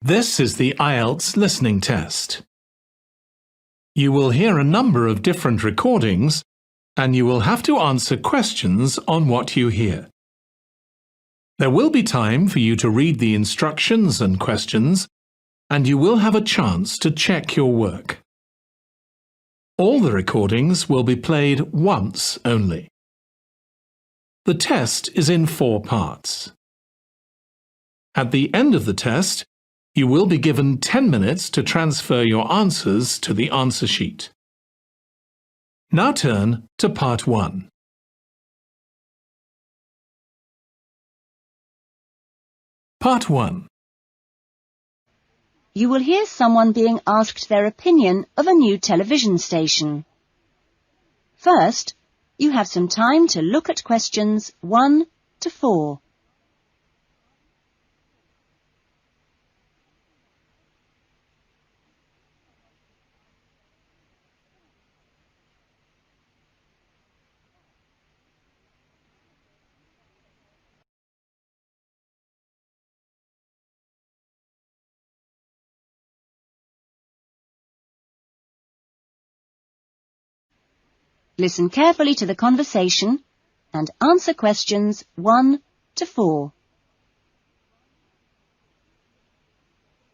This is the IELTS Listening Test. You will hear a number of different recordings, and you will have to answer questions on what you hear. There will be time for you to read the instructions and questions, and you will have a chance to check your work. All the recordings will be played once only. The test is in 4 parts. At the end of the test, you will be given 10 minutes to transfer your answers to the answer sheet. Now turn to Part 1. Part 1. You will hear someone being asked their opinion of a new television station. First, you have some time to look at questions 1 to 4. Listen carefully to the conversation and answer questions 1 to 4.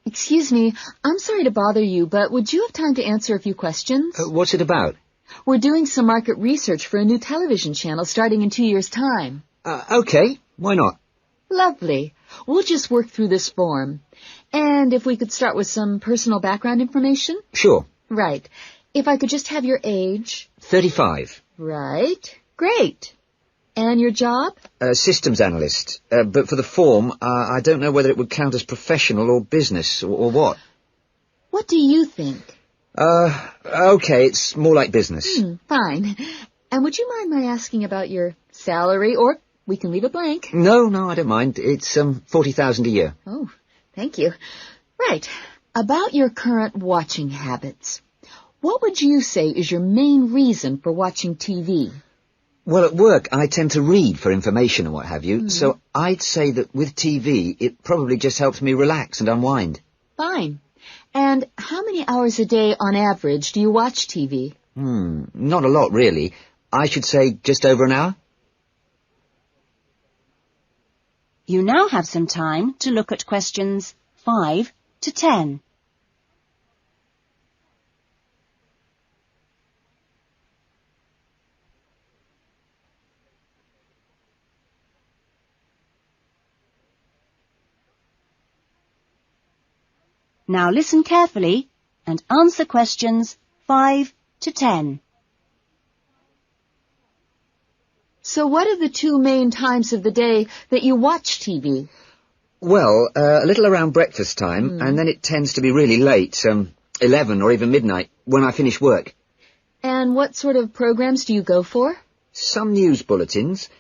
Excuse me, I'm sorry to bother you, but would you have time to answer a few questions? What's it about? We're doing some market research for a new television channel starting in 2 years' time. Okay, why not? Lovely. We'll just work through this form. And if we could start with some personal background information? Sure. Right. If I could just have your age? 35. Right. Great. And your job? Systems analyst. But for the form, I don't know whether it would count as professional or business or what. What do you think? Okay, it's more like business. Fine. And would you mind my asking about your salary, or we can leave it blank? No, I don't mind. It's 40,000 a year. Oh, thank you. Right. About your current watching habits. What would you say is your main reason for watching TV? Well, at work, I tend to read for information and what have you, so I'd say that with TV, it probably just helps me relax and unwind. Fine. And how many hours a day, on average, do you watch TV? Not a lot, really. I should say just over an hour. You now have some time to look at questions 5 to 10. Now listen carefully and answer questions 5 to 10. So what are the 2 main times of the day that you watch TV? Well, a little around breakfast time, and then it tends to be really late, 11 or even midnight, when I finish work. And what sort of programs do you go for? Some news bulletins,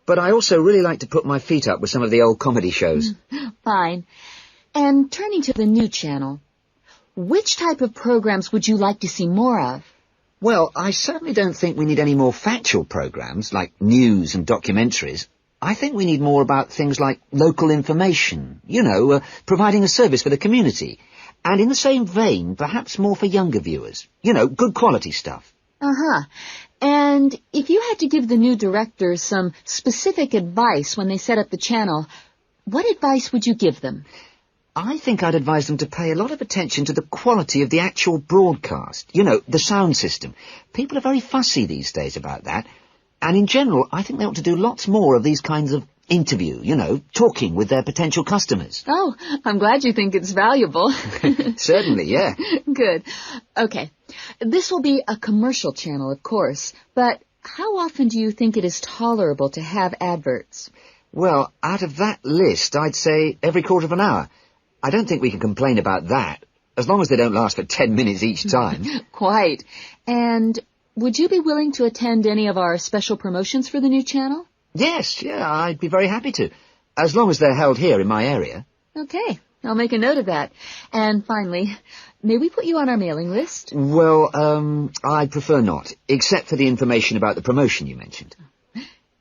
but I also really like to put my feet up with some of the old comedy shows. Fine. And turning to the new channel, which type of programs would you like to see more of? Well, I certainly don't think we need any more factual programs, like news and documentaries. I think we need more about things like local information, providing a service for the community. And in the same vein, perhaps more for younger viewers. Good quality stuff. And if you had to give the new directors some specific advice when they set up the channel, what advice would you give them? I think I'd advise them to pay a lot of attention to the quality of the actual broadcast. The sound system. People are very fussy these days about that. And in general, I think they ought to do lots more of these kinds of interview, talking with their potential customers. Oh, I'm glad you think it's valuable. Certainly, yeah. Good. Okay. This will be a commercial channel, of course, but how often do you think it is tolerable to have adverts? Well, out of that list, I'd say every quarter of an hour. I don't think we can complain about that, as long as they don't last for 10 minutes each time. Quite. And would you be willing to attend any of our special promotions for the new channel? Yes, I'd be very happy to, as long as they're held here in my area. Okay, I'll make a note of that. And finally, may we put you on our mailing list? Well, I'd prefer not, except for the information about the promotion you mentioned.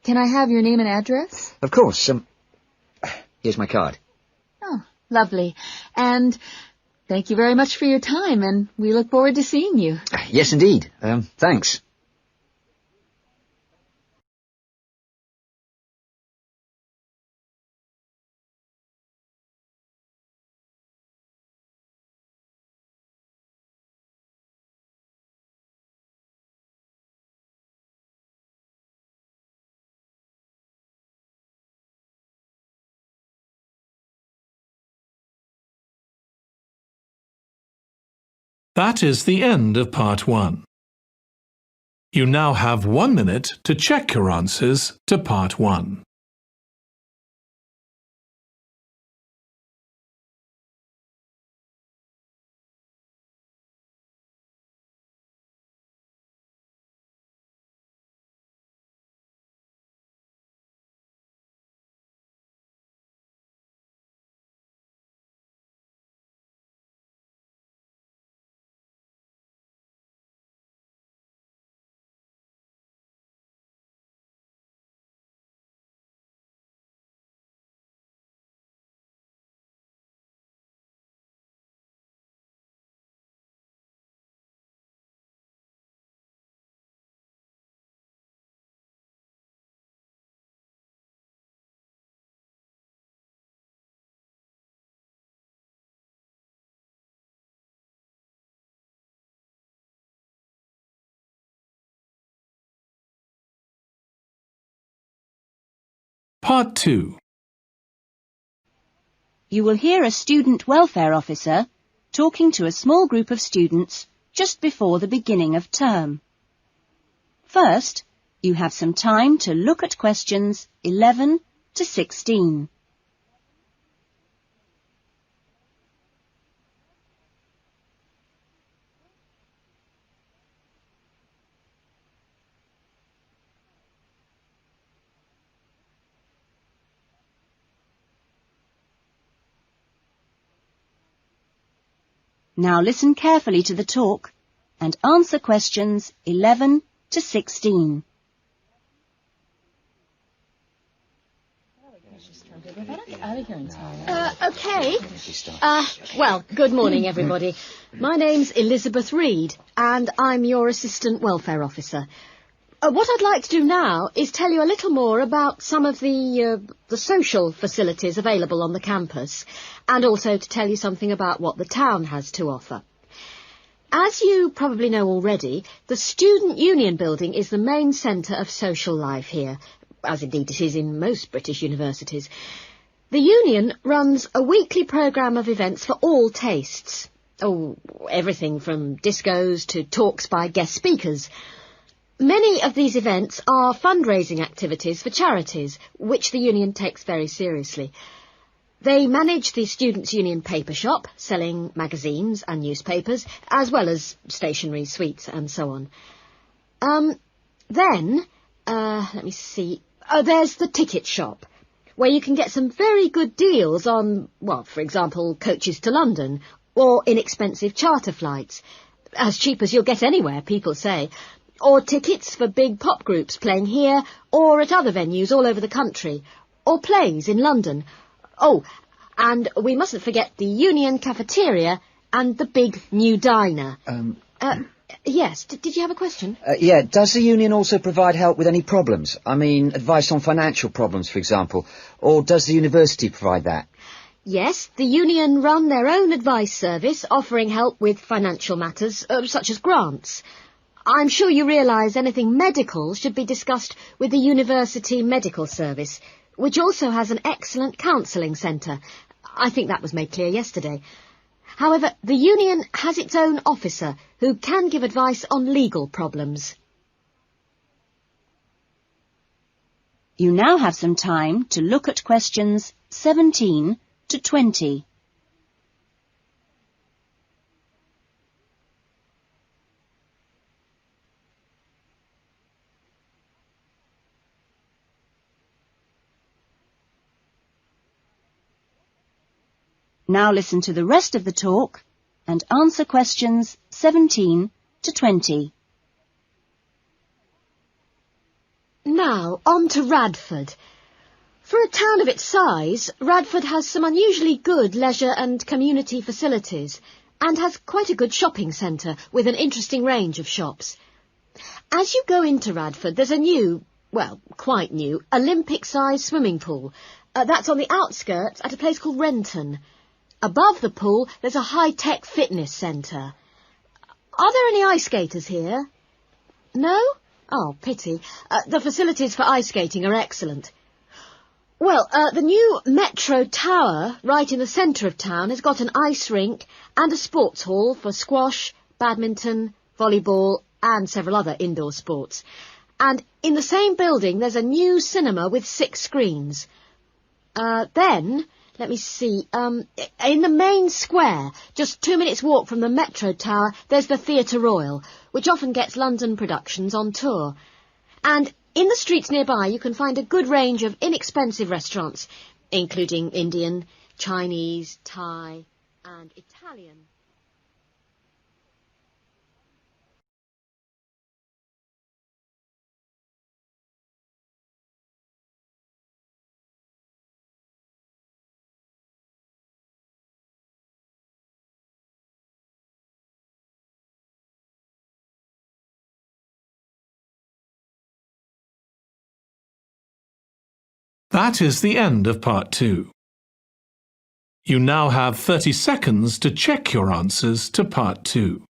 Can I have your name and address? Of course. Here's my card. Oh, Lovely. And thank you very much for your time, and we look forward to seeing you. Yes, indeed. Thanks. That is the end of Part 1. You now have 1 minute to check your answers to Part 1. Part 2. You will hear a student welfare officer talking to a small group of students just before the beginning of term. First, you have some time to look at questions 11 to 16. Now listen carefully to the talk and answer questions 11 to 16. Okay. Well, good morning, everybody. My name's Elizabeth Reed, and I'm your Assistant Welfare Officer. What I'd like to do now is tell you a little more about some of the social facilities available on the campus, and also to tell you something about what the town has to offer. As you probably know already, the Student Union Building is the main centre of social life here, as indeed it is in most British universities. The Union runs a weekly programme of events for all tastes. Oh, everything from discos to talks by guest speakers. Many of these events are fundraising activities for charities, which the Union takes very seriously. They manage the Students' Union paper shop, selling magazines and newspapers, as well as stationery, sweets and so on. Let me see. There's the ticket shop, where you can get some very good deals on, well, for example, coaches to London, or inexpensive charter flights. As cheap as you'll get anywhere, people say. Or tickets for big pop groups playing here or at other venues all over the country, or plays in London. Oh, and we mustn't forget the Union cafeteria and the big new diner. Yes, did you have a question? Yeah, does the Union also provide help with any problems? I mean, advice on financial problems, for example. Or does the university provide that? Yes, the Union run their own advice service, offering help with financial matters, such as grants. I'm sure you realise anything medical should be discussed with the University Medical Service, which also has an excellent counselling centre. I think that was made clear yesterday. However, the Union has its own officer who can give advice on legal problems. You now have some time to look at questions 17 to 20. Now listen to the rest of the talk and answer questions 17 to 20. Now, on to Radford. For a town of its size, Radford has some unusually good leisure and community facilities and has quite a good shopping centre with an interesting range of shops. As you go into Radford, there's a new, well, quite new, Olympic-sized swimming pool. That's on the outskirts at a place called Renton. Above the pool, there's a high-tech fitness centre. Are there any ice skaters here? No? Oh, pity. The facilities for ice skating are excellent. Well, the new Metro Tower, right in the centre of town, has got an ice rink and a sports hall for squash, badminton, volleyball and several other indoor sports. And in the same building, there's a new cinema with 6 screens. Then, let me see, in the main square, just 2 minutes' walk from the Metro Tower, there's the Theatre Royal, which often gets London productions on tour. And in the streets nearby, you can find a good range of inexpensive restaurants, including Indian, Chinese, Thai and Italian. That is the end of Part 2. You now have 30 seconds to check your answers to Part 2.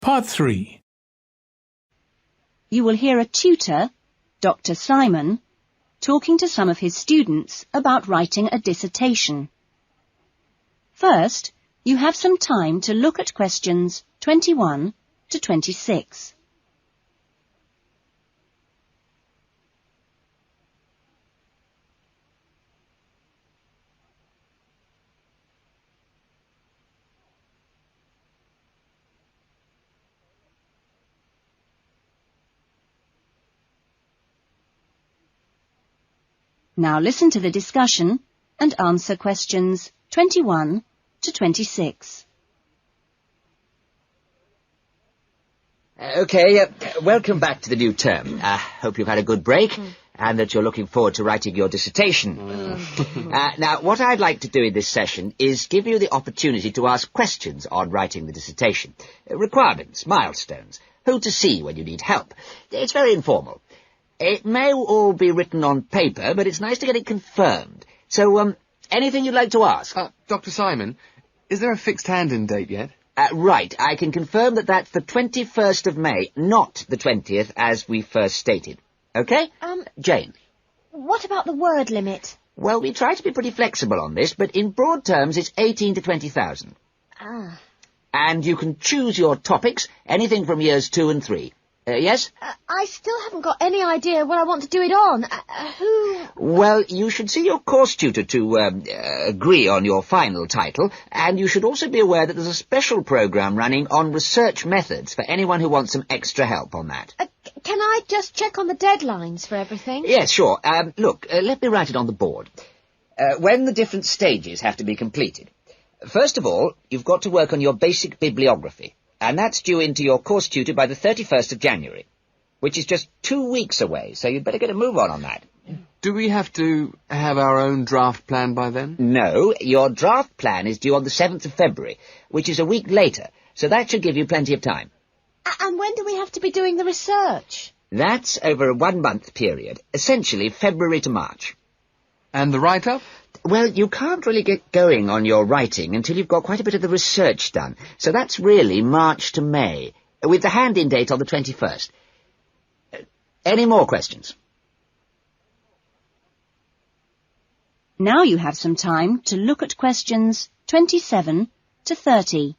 Part 3. You will hear a tutor, Dr. Simon, talking to some of his students about writing a dissertation. First, you have some time to look at questions 21 to 26. Now listen to the discussion and answer questions 21 to 26. OK, welcome back to the new term. Hope you've had a good break and that you're looking forward to writing your dissertation. Now, what I'd like to do in this session is give you the opportunity to ask questions on writing the dissertation. Requirements, milestones, who to see when you need help. It's very informal. It may all be written on paper, but it's nice to get it confirmed. So, anything you'd like to ask? Dr. Simon, is there a fixed hand-in date yet? Right, I can confirm that that's the 21st of May, not the 20th, as we first stated. OK? Jane? What about the word limit? Well, we try to be pretty flexible on this, but in broad terms, it's 18 to 20,000. Ah. And you can choose your topics, anything from years 2 and 3. Yes? I still haven't got any idea what I want to do it on. Who? Well, you should see your course tutor to agree on your final title, and you should also be aware that there's a special programme running on research methods for anyone who wants some extra help on that. Can I just check on the deadlines for everything? Yes, sure. Look, let me write it on the board. When the different stages have to be completed. First of all, you've got to work on your basic bibliography. And that's due into your course tutor by the 31st of January, which is just 2 weeks away, so you'd better get a move on that. Do we have to have our own draft plan by then? No, your draft plan is due on the 7th of February, which is a week later, so that should give you plenty of time. And when do we have to be doing the research? That's over a 1-month period, essentially February to March. And the write-up? Well, you can't really get going on your writing until you've got quite a bit of the research done. So that's really March to May, with the hand-in date on the 21st. Any more questions? Now you have some time to look at questions 27 to 30.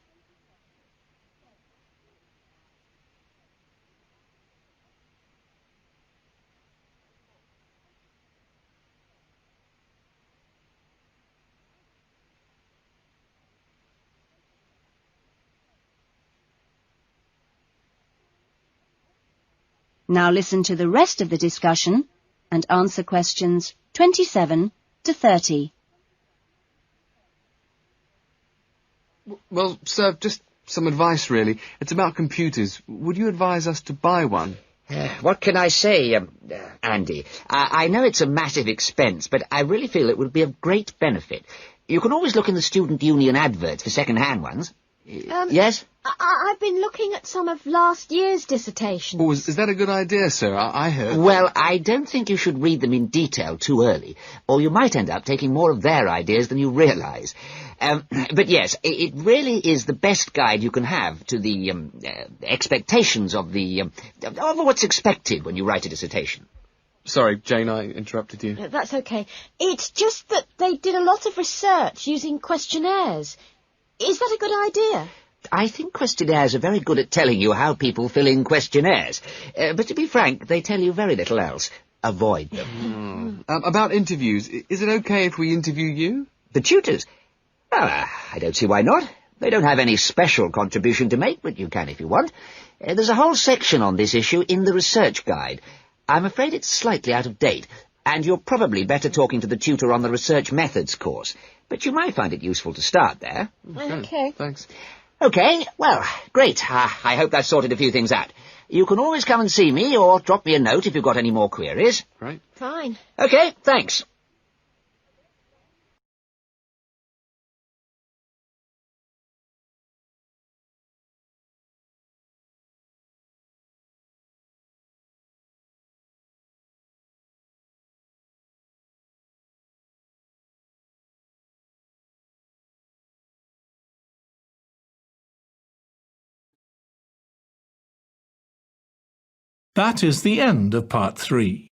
Now listen to the rest of the discussion and answer questions 27 to 30. Well, sir, just some advice, really. It's about computers. Would you advise us to buy one? What can I say, Andy? I know it's a massive expense, but I really feel it would be of great benefit. You can always look in the student union adverts for second-hand ones. Yes? I've been looking at some of last year's dissertations. Oh, is that a good idea, sir? I heard... Well, I don't think you should read them in detail too early, or you might end up taking more of their ideas than you realise. But yes, it really is the best guide you can have to the expectations of what's expected when you write a dissertation. Sorry, Jane, I interrupted you. That's okay. It's just that they did a lot of research using questionnaires. Is that a good idea? I think questionnaires are very good at telling you how people fill in questionnaires. But to be frank, they tell you very little else. Avoid them. About interviews, is it okay if we interview you? The tutors? I don't see why not. They don't have any special contribution to make, but you can if you want. There's a whole section on this issue in the research guide. I'm afraid it's slightly out of date, and you're probably better talking to the tutor on the research methods course. But you might find it useful to start there. Okay. Thanks. Okay, well, great. I hope that sorted a few things out. You can always come and see me, or drop me a note if you've got any more queries. Right. Fine. Okay, thanks. That is the end of Part 3.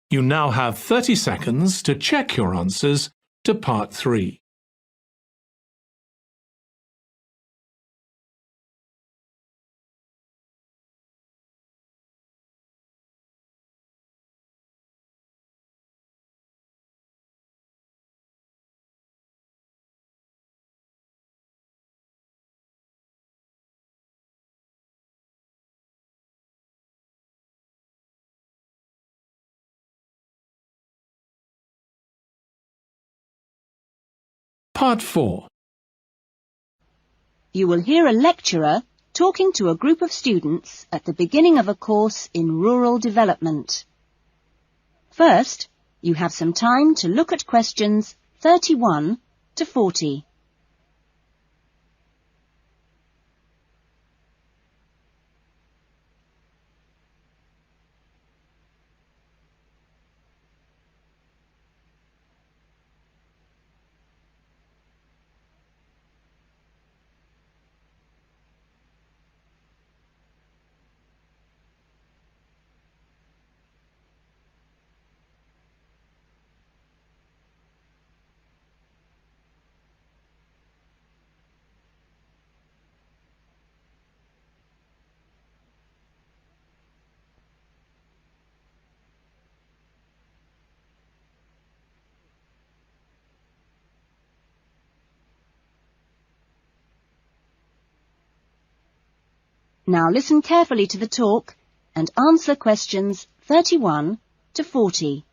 You now have 30 seconds to check your answers to Part 3. Part 4. You will hear a lecturer talking to a group of students at the beginning of a course in rural development. First, you have some time to look at questions 31 to 40. Now listen carefully to the talk and answer questions 31 to 40.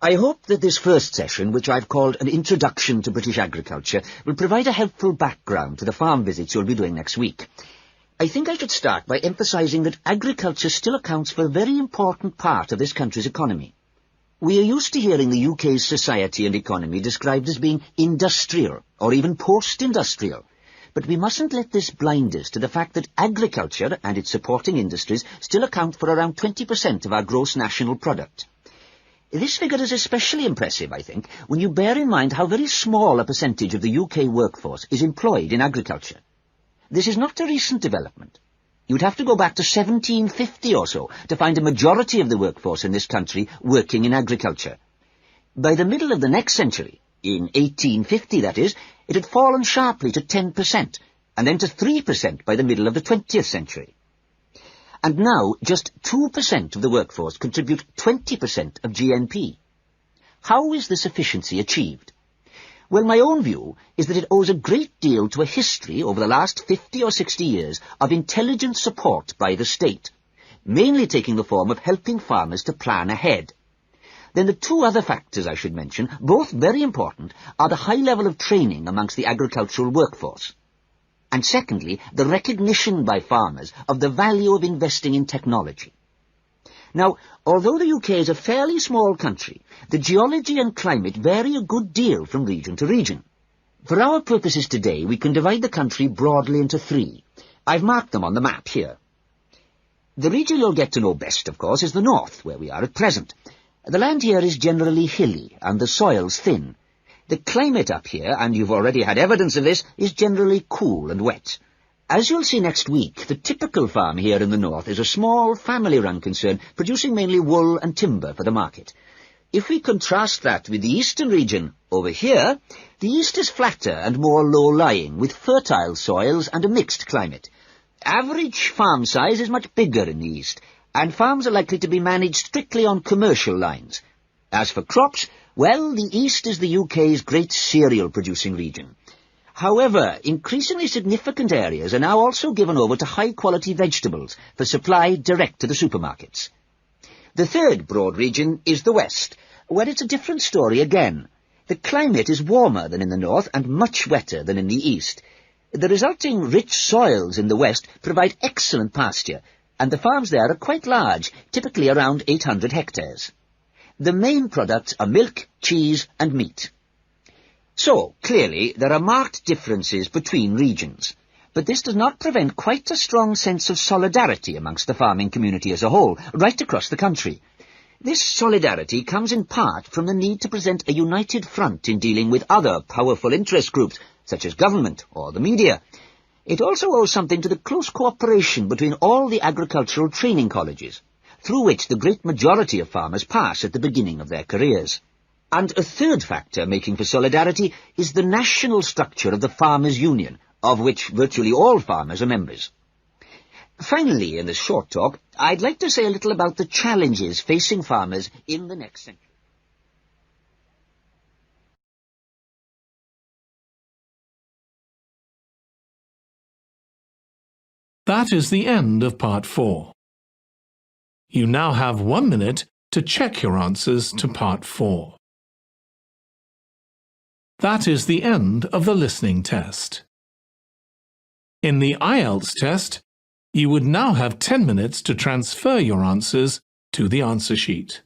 I hope that this first session, which I've called an Introduction to British Agriculture, will provide a helpful background to the farm visits you'll be doing next week. I think I should start by emphasising that agriculture still accounts for a very important part of this country's economy. We are used to hearing the UK's society and economy described as being industrial or even post-industrial. But we mustn't let this blind us to the fact that agriculture and its supporting industries still account for around 20% of our gross national product. This figure is especially impressive, I think, when you bear in mind how very small a percentage of the UK workforce is employed in agriculture. This is not a recent development. You'd have to go back to 1750 or so to find a majority of the workforce in this country working in agriculture. By the middle of the next century, in 1850 that is, it had fallen sharply to 10%, and then to 3% by the middle of the 20th century. And now, just 2% of the workforce contribute 20% of GNP. How is this efficiency achieved? Well, my own view is that it owes a great deal to a history over the last 50 or 60 years of intelligent support by the state, mainly taking the form of helping farmers to plan ahead. Then the two other factors I should mention, both very important, are the high level of training amongst the agricultural workforce, and secondly, the recognition by farmers of the value of investing in technology. Now, although the UK is a fairly small country, the geology and climate vary a good deal from region to region. For our purposes today, we can divide the country broadly into three. I've marked them on the map here. The region you'll get to know best, of course, is the north, where we are at present. The land here is generally hilly, and the soils thin. The climate up here, and you've already had evidence of this, is generally cool and wet. As you'll see next week, the typical farm here in the north is a small, family-run concern, producing mainly wool and timber for the market. If we contrast that with the eastern region, over here, the east is flatter and more low-lying, with fertile soils and a mixed climate. Average farm size is much bigger in the east, and farms are likely to be managed strictly on commercial lines. As for crops, well, the east is the UK's great cereal-producing region. However, increasingly significant areas are now also given over to high-quality vegetables for supply direct to the supermarkets. The third broad region is the west, where it's a different story again. The climate is warmer than in the north and much wetter than in the east. The resulting rich soils in the west provide excellent pasture, and the farms there are quite large, typically around 800 hectares. The main products are milk, cheese and meat. So, clearly, there are marked differences between regions, but this does not prevent quite a strong sense of solidarity amongst the farming community as a whole, right across the country. This solidarity comes in part from the need to present a united front in dealing with other powerful interest groups, such as government or the media. It also owes something to the close cooperation between all the agricultural training colleges, through which the great majority of farmers pass at the beginning of their careers. And a third factor making for solidarity is the national structure of the Farmers' Union, of which virtually all farmers are members. Finally, in this short talk, I'd like to say a little about the challenges facing farmers in the next century. That is the end of Part 4. You now have 1 minute to check your answers to Part 4. That is the end of the listening test. In the IELTS test, you would now have 10 minutes to transfer your answers to the answer sheet.